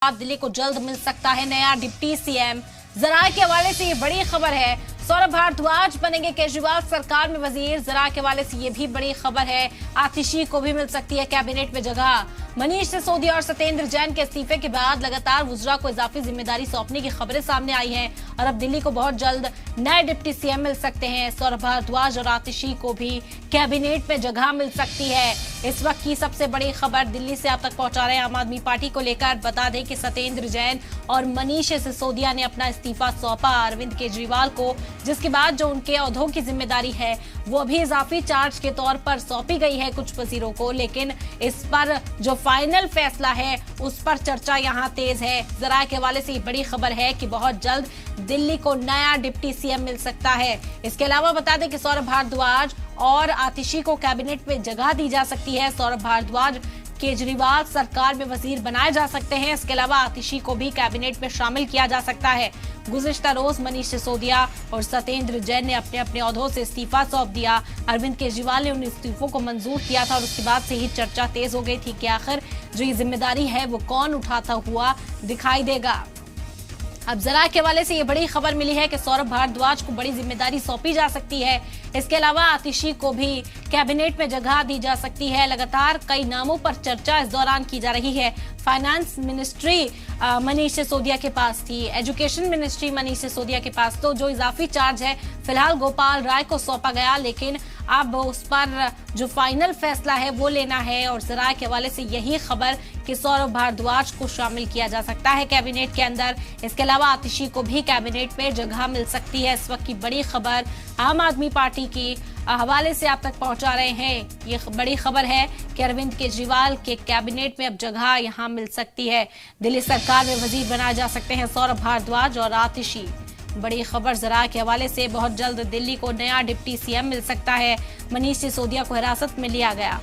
दिल्ली को जल्द मिल सकता है नया डिप्टी सीएम। ज़राए के हवाले से ये बड़ी खबर है। सौरभ भारद्वाज बनेंगे केजरीवाल सरकार में वजीर। ज़राए के हवाले से ये भी बड़ी खबर है। आतिशी को भी मिल सकती है कैबिनेट में जगह। मनीष सिसोदिया और सत्येंद्र जैन के इस्तीफे के बाद लगातार वुज़रा को इजाफी जिम्मेदारी सौंपने की खबरें सामने आई हैं और अब दिल्ली को बहुत जल्द नए डिप्टी सीएम मिल सकते हैं। सौरभ भारद्वाज और आतिशी को भी कैबिनेट में जगह मिल सकती है। इस वक्त की सबसे बड़ी खबर दिल्ली से आप तक पहुंचा रहे हैं आम आदमी पार्टी को लेकर। बता दें कि सत्येंद्र जैन और मनीष सिसोदिया ने अपना इस्तीफा सौंपा अरविंद केजरीवाल को, जिसके बाद जो उनके ओहदों की जिम्मेदारी है वो भी इजाफी चार्ज के तौर पर सौंपी गई है कुछ वजीरों को। लेकिन इस पर जो फाइनल फैसला है उस पर चर्चा यहाँ तेज है। ज़राए के हवाले से ये बड़ी खबर है कि बहुत जल्द दिल्ली को नया डिप्टी सीएम मिल सकता है। इसके अलावा बता दें कि सौरभ भारद्वाज और आतिशी को कैबिनेट में जगह दी जा सकती है। सौरभ भारद्वाज केजरीवाल सरकार में वजीर बनाए जा सकते हैं। इसके अलावा आतिशी को भी कैबिनेट में शामिल किया जा सकता है। गुज़िश्ता रोज मनीष सिसोदिया और सत्येंद्र जैन ने अपने अपने ओहदों से इस्तीफा सौंप दिया। अरविंद केजरीवाल ने उन इस्तीफों को मंजूर किया था और उसके बाद से ही चर्चा तेज हो गई थी कि आखिर जो ये जिम्मेदारी है वो कौन उठाता हुआ दिखाई देगा। अब ज़राए के हवाले से ये बड़ी खबर मिली है कि सौरभ भारद्वाज को बड़ी जिम्मेदारी सौंपी जा सकती है। इसके अलावा आतिशी को भी कैबिनेट में जगह दी जा सकती है। लगातार कई नामों पर चर्चा इस दौरान की जा रही है। फाइनेंस मिनिस्ट्री मनीष सिसोदिया के पास थी, एजुकेशन मिनिस्ट्री मनीष सिसोदिया के पास, तो जो इजाफी चार्ज है फिलहाल गोपाल राय को सौंपा गया, लेकिन अब उस पर जो फाइनल फैसला है वो लेना है। और ज़राए के हवाले से यही खबर कि सौरभ भारद्वाज को शामिल किया जा सकता है कैबिनेट के अंदर। इसके अलावा आतिशी को भी कैबिनेट में जगह मिल सकती है। इस वक्त की बड़ी खबर आम आदमी पार्टी की हवाले से आप तक पहुंचा रहे हैं। ये बड़ी खबर है कि अरविंद केजरीवाल के कैबिनेट में अब जगह यहां मिल सकती है। दिल्ली सरकार में वजीर बनाए जा सकते हैं सौरभ भारद्वाज और आतिशी। बड़ी खबर ज़राए के हवाले से, बहुत जल्द दिल्ली को नया डिप्टी सीएम मिल सकता है। मनीष सिसोदिया को हिरासत में लिया गया।